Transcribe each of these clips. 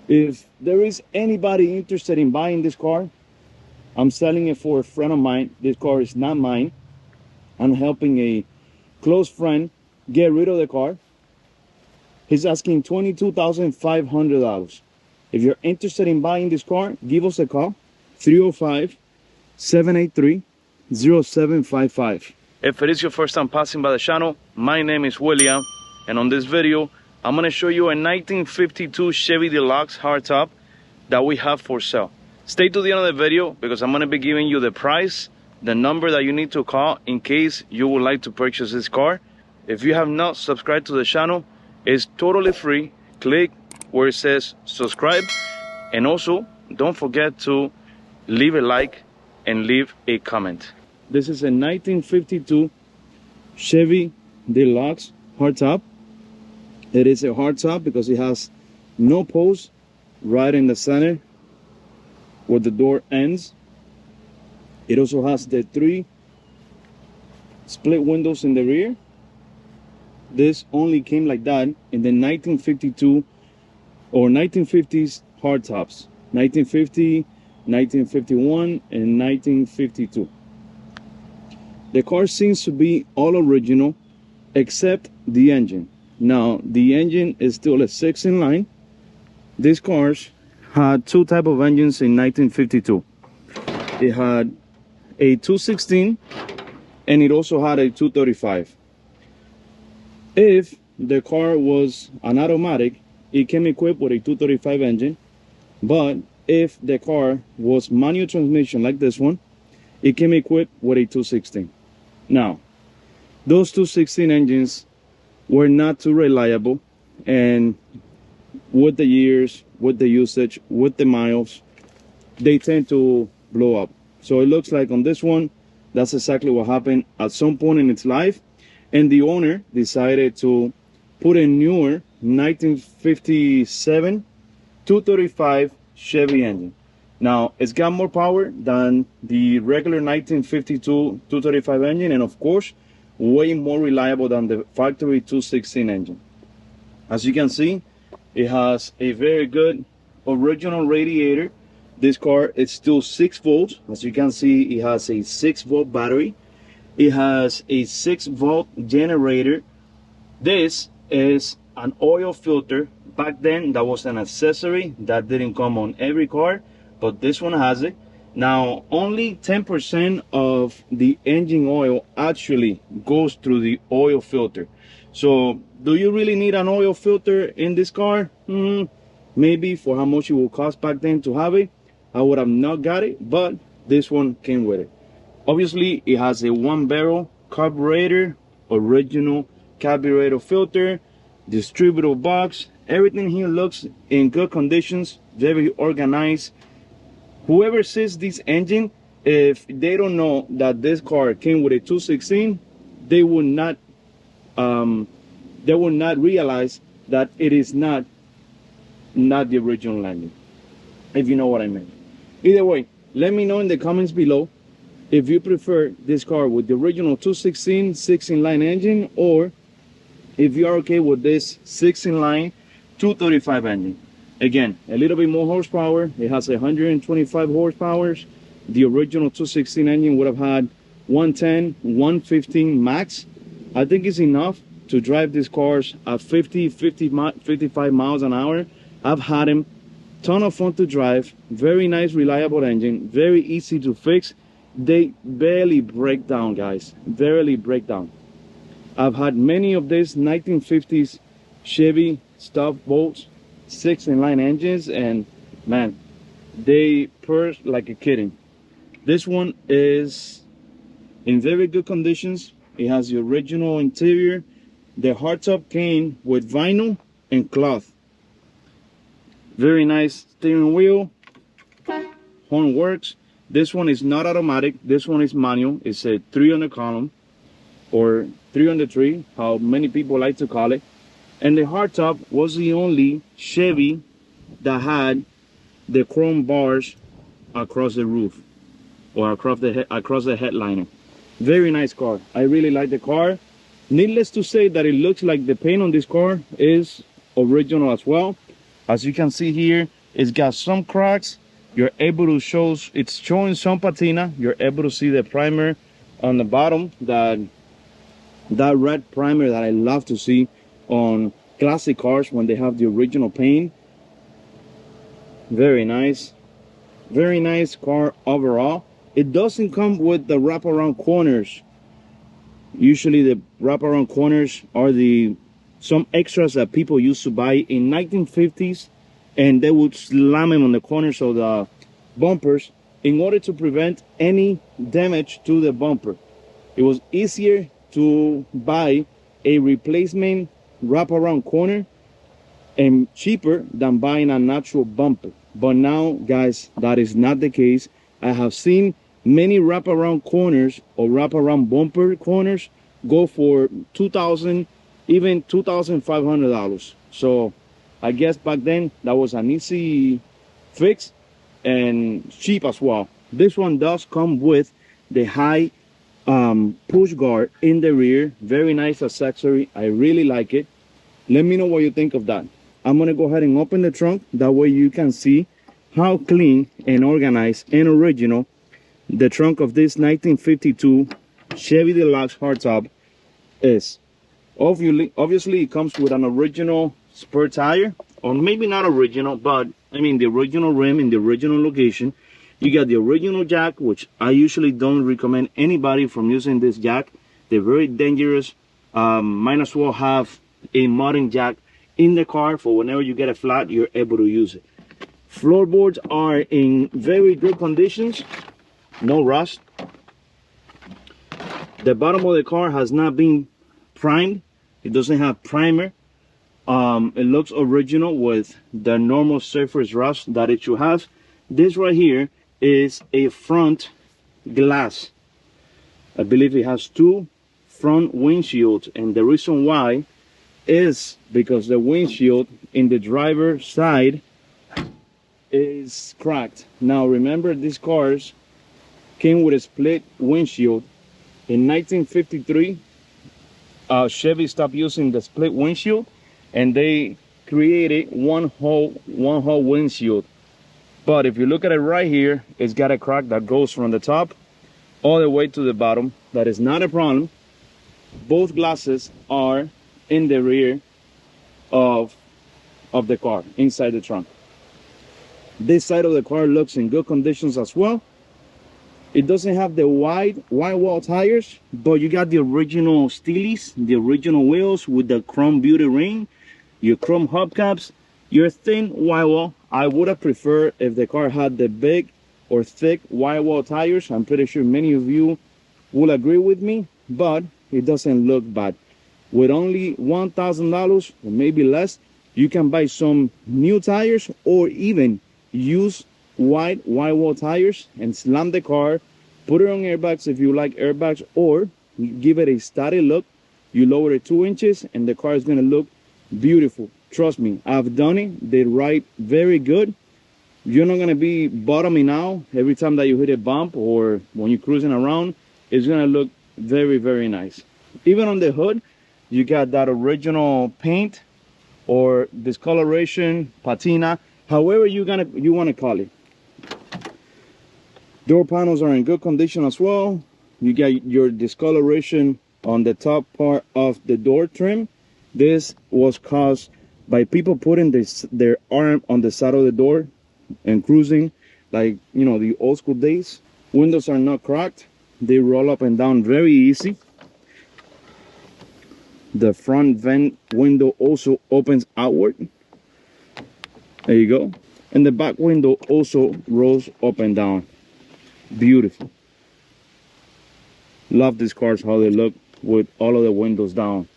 If there is anybody interested in buying this car, I'm selling it for a friend of mine. This car is not mine. I'm helping a close friend get rid of the car. He's asking $22,500. If you're interested in buying this car, give us a call, 305-783-0755. If it is your first time passing by the channel, my name is William, and on this video, I'm gonna show you a 1952 Chevy Deluxe hardtop that we have for sale. Stay to the end of the video because I'm gonna be giving you the price, the number that you need to call in case you would like to purchase this car. If you have not subscribed to the channel, it's totally free. Click where it says subscribe, and also don't forget to leave a like and leave a comment. This is a 1952 Chevy Deluxe hardtop. It is a hardtop because it has no post right in the center where the door ends. It also has the 3 split windows in the rear. This only came like that in the 1952 or 1950s hardtops. 1950, 1951, and 1952. The car seems to be all original except the engine. Now, the engine is still a 6-in-line. These cars had 2 types of engines in 1952. It had a 216 and it also had a 235. If the car was an automatic, it came equipped with a 235 engine, but if the car was manual transmission like this one, it came equipped with a 216. Now, those 216 engines were not too reliable, and with the years, with the usage, with the miles, they tend to blow up. So it looks like on this one, that's exactly what happened at some point in its life, and the owner decided to put a newer 1957 235 Chevy engine. Now, it's got more power than the regular 1952 235 engine, and of course, way more reliable than the factory 216 engine. As you can see, it has a very good original radiator. This car is still 6 volts. As you can see, it has a 6-volt battery. It has a 6-volt generator. This is an oil filter. Back then, that was an accessory that didn't come on every car, but this one has it. Now, only 10% of the engine oil actually goes through the oil filter. So, do you really need an oil filter in this car? Maybe for how much it will cost back then to have it. I would have not got it, but this one came with it. Obviously, it has a 1-barrel carburetor, original carburetor filter, distributor box. Everything here looks in good conditions, very organized. Whoever sees this engine, if they don't know that this car came with a 216, they will not realize that it is not the original engine, if you know what I mean. Either way, let me know in the comments below if you prefer this car with the original 216 6-in-line engine, or if you are okay with this 6-in-line 235 engine. Again, a little bit more horsepower. It has 125 horsepower. The original 216 engine would have had 110, 115 max. I think it's enough to drive these cars at 55 miles an hour. I've had them. Ton of fun to drive. Very nice, reliable engine. Very easy to fix. They barely break down, guys. Barely break down. I've had many of these 1950s Chevy stop bolts 6-in-line engines, and man, they purr like a kitten. This one is in very good conditions. It has the original interior. The hardtop came with vinyl and cloth. Very nice steering wheel. Horn works. This one is not automatic. This one is manual. It's a 3 on the column, or 3 on the tree, how many people like to call it. And the hardtop was the only Chevy that had the chrome bars across the roof, or across the headliner. Very nice car. I really like the car. Needless to say that it looks like the paint on this car is original as well. As you can see here, it's got some cracks. You're able to show, it's showing some patina. You're able to see the primer on the bottom, that red primer that I love to see on classic cars when they have the original paint. Very nice car overall. It doesn't come with the wraparound corners. Usually the wraparound corners are some extras that people used to buy in 1950s, and they would slam them on the corners of the bumpers in order to prevent any damage to the bumper. It was easier to buy a replacement wraparound corner and cheaper than buying a natural bumper. But now, guys, that is not the case. I have seen many wraparound corners or wraparound bumper corners go for $2,000, even $2,500. So I guess back then that was an easy fix and cheap as well. This one does come with the high push guard in the rear. Very nice accessory. I really like it. Let me know what you think of that. I'm gonna go ahead and open the trunk. That way you can see how clean and organized and original the trunk of this 1952 Chevy Deluxe hardtop is. Obviously it comes with an original spare tire, or maybe not original, but I mean the original rim in the original location. You got the original jack, which I usually don't recommend anybody from using this jack. They're very dangerous. Might as well have a modern jack in the car for whenever you get a flat, you're able to use it. Floorboards are in very good conditions, no rust. The bottom of the car has not been primed. It doesn't have primer. It looks original with the normal surface rust that it should have. This right here is a front glass. I believe it has two front windshields, and the reason why is because the windshield in the driver's side is cracked. Now remember, these cars came with a split windshield. In 1953, Chevy stopped using the split windshield and they created one whole windshield. But if you look at it right here, it's got a crack that goes from the top all the way to the bottom. That is not a problem. Both glasses are in the rear of the car, inside the trunk. This side of the car looks in good conditions as well. It doesn't have the wide wall tires, but you got the original Steelies, the original wheels with the chrome beauty ring, your chrome hubcaps, your thin wide wall. I would have preferred if the car had the big or thick wide wall tires. I'm pretty sure many of you will agree with me, but it doesn't look bad. With only $1,000 or maybe less, you can buy some new tires or even use wide wall tires and slam the car, put it on airbags if you like airbags, or give it a static look. You lower it 2 inches and the car is going to look beautiful. Trust me, I've done it. They ride very good. You're not going to be bottoming out every time that you hit a bump, or when you're cruising around. It's going to look very, very nice. Even on the hood, you got that original paint or discoloration, patina, however you want to call it. Door panels are in good condition as well. You got your discoloration on the top part of the door trim. This was caused by people putting their arm on the side of the door and cruising, like, you know, the old school days. Windows are not cracked. They roll up and down very easy. The front vent window also opens outward. There you go. And the back window also rolls up and down. Beautiful. Love these cars, how they look with all of the windows down.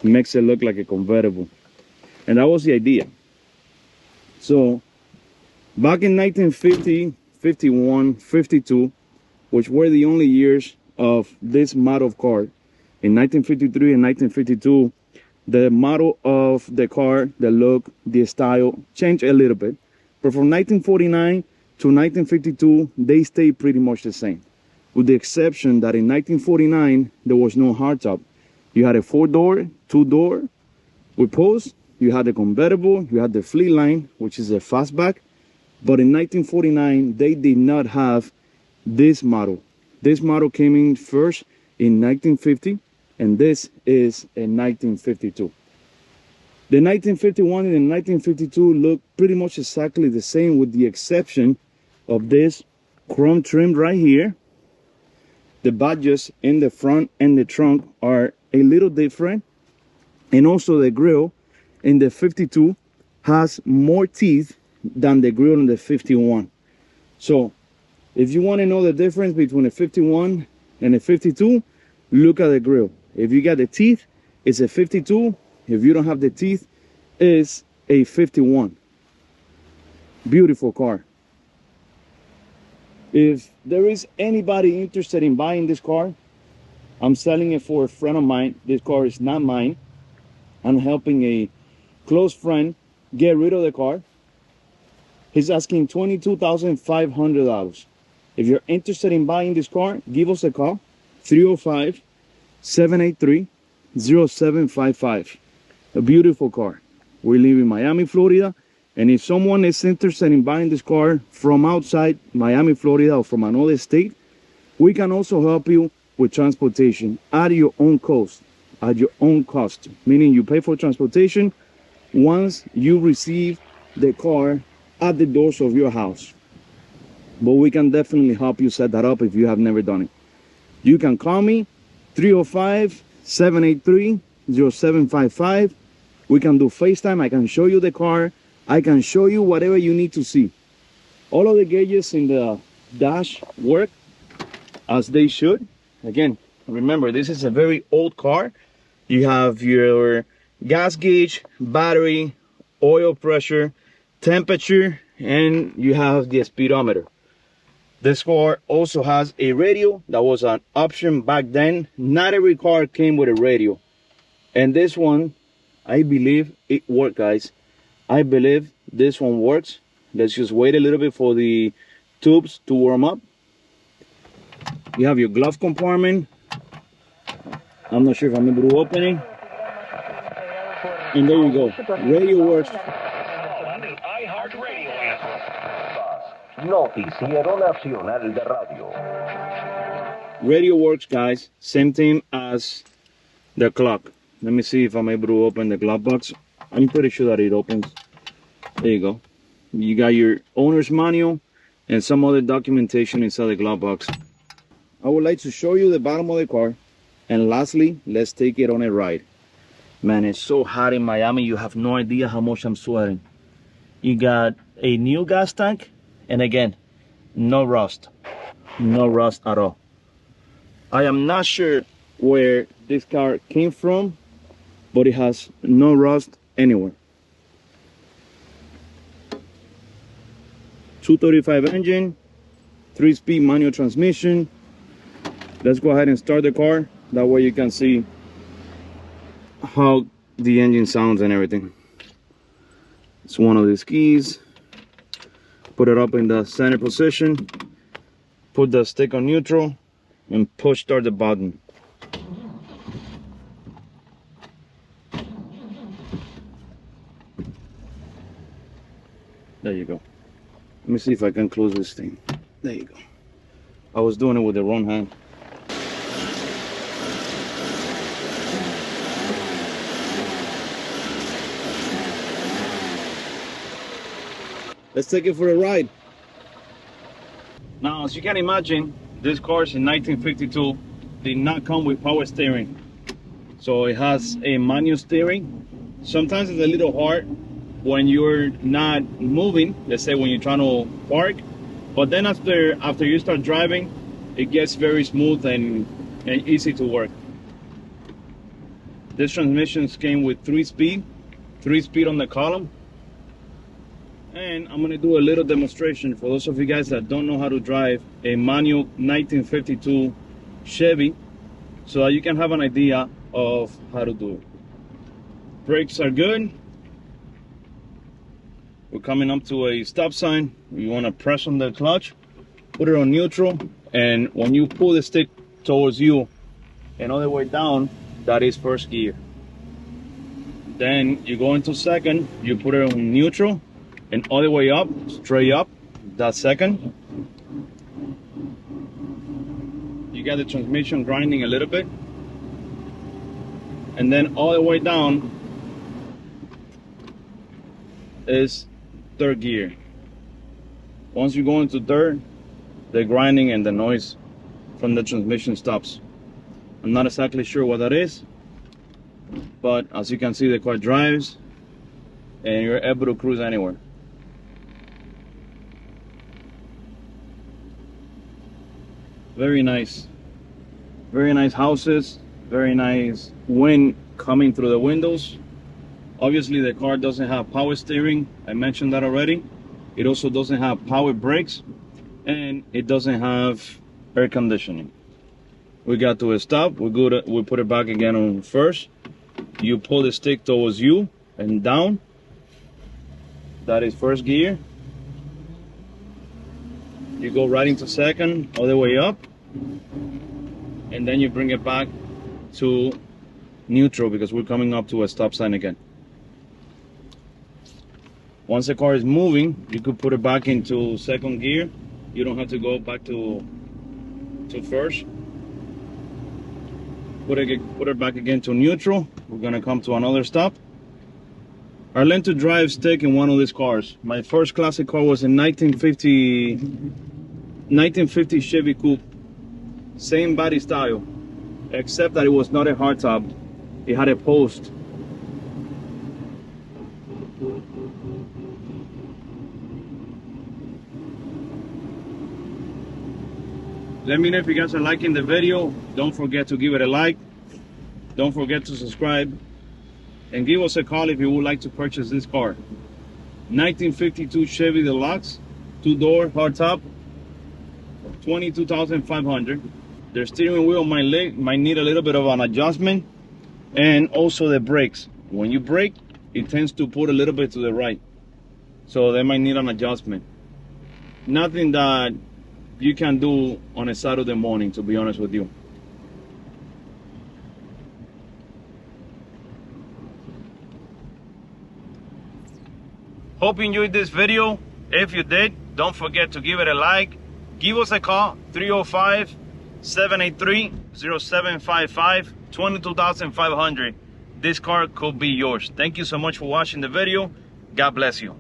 It makes it look like a convertible. And that was the idea. So back in 1950, 51, 52, which were the only years of this model of car, in 1953 and 1952, the model of the car, the look, the style changed a little bit. But from 1949 to 1952, they stayed pretty much the same. With the exception that in 1949, there was no hardtop. You had a 4-door, 2-door with posts, you had the convertible, you had the fleet line, which is a fastback. But in 1949, they did not have this model. This model came in first in 1950, and this is in 1952. The 1951 and the 1952 look pretty much exactly the same, with the exception of this chrome trim right here. The badges in the front and the trunk are a little different, and also the grille in the 52 has more teeth than the grille in the 51. So if you want to know the difference between a 51 and a 52, look at the grille. If you got the teeth, it's a 52. If you don't have the teeth, it's a 51. Beautiful car. If there is anybody interested in buying this car, I'm selling it for a friend of mine. This car is not mine. I'm helping a close friend get rid of the car. He's asking $22,500. If you're interested in buying this car, give us a call. 305-783-0755. A beautiful car. We live in Miami, Florida. And if someone is interested in buying this car from outside Miami, Florida, or from another state, we can also help you with transportation at your own cost, meaning you pay for transportation once you receive the car at the doors of your house. But we can definitely help you set that up if you have never done it. You can call me 305-783-0755. We can do FaceTime. I can show you the car. I can show you whatever you need to see. All of the gauges in the dash work as they should. Again, remember, this is a very old car. You have your gas gauge, battery, oil pressure, temperature, and you have the speedometer. This car also has a radio. That was an option back then. Not every car came with a radio. And this one, I believe it worked, guys. I believe this one works. Let's just wait a little bit for the tubes to warm up. You have your glove compartment. I'm not sure if I'm able to open it. And there you go. Radio works. Noticiero Nacional de Radio. Radio works, guys. Same thing as the clock. Let me see if I'm able to open the glove box. I'm pretty sure that it opens. There you go. You got your owner's manual and some other documentation inside the glove box. I would like to show you the bottom of the car. And lastly, let's take it on a ride. Man, it's so hot in Miami, you have no idea how much I'm sweating. You got a new gas tank, and again, no rust. No rust at all. I am not sure where this car came from, but it has no rust anywhere. 235 engine, 3-speed manual transmission. Let's go ahead and start the car. That way you can see how the engine sounds and everything. It's one of these keys. Put it up in the center position. Put the stick on neutral and push start the button. There you go. Let me see if I can close this thing. There you go. I was doing it with the wrong hand. Let's take it for a ride. Now, as you can imagine, this car is in 1952. Did not come with power steering. So it has a manual steering. Sometimes it's a little hard when you're not moving, let's say when you're trying to park. But then after you start driving, it gets very smooth and easy to work. This transmission came with 3-speed on the column. And I'm gonna do a little demonstration for those of you guys that don't know how to drive a manual 1952 Chevy, so that you can have an idea of how to do it. Brakes are good. We're coming up to a stop sign. You wanna press on the clutch, put it on neutral, and when you pull the stick towards you and all the way down, that is first gear. Then you go into second, you put it on neutral, and all the way up, straight up, that's second. You got the transmission grinding a little bit. And then all the way down is third gear. Once you go into third, the grinding and the noise from the transmission stops. I'm not exactly sure what that is, but as you can see, the car drives and you're able to cruise anywhere. Very nice houses, very nice wind coming through the windows. Obviously the car doesn't have power steering, I mentioned that already. It also doesn't have power brakes, and it doesn't have air conditioning. We got to a stop, we put it back again on first. You pull the stick towards you and down. That is first gear. You go right into second, all the way up, and then you bring it back to neutral because we're coming up to a stop sign again. Once the car is moving, you could put it back into second gear. You don't have to go back to first. Put it back again to neutral. We're gonna come to another stop. I learned to drive stick in one of these cars. My first classic car was in 1950 Chevy Coupe. Same body style, except that it was not a hardtop. It had a post. Let me know if you guys are liking the video. Don't forget to give it a like. Don't forget to subscribe. And give us a call if you would like to purchase this car. 1952 Chevy Deluxe, 2-door, hardtop, $22,500. The steering wheel might need a little bit of an adjustment, and also the brakes. When you brake, it tends to put a little bit to the right, so they might need an adjustment. Nothing that you can do on a Saturday morning, to be honest with you. Hope you enjoyed this video. If you did, don't forget to give it a like. Give us a call, 305-783-0755, $22,500. This car could be yours. Thank you so much for watching the video. God bless you.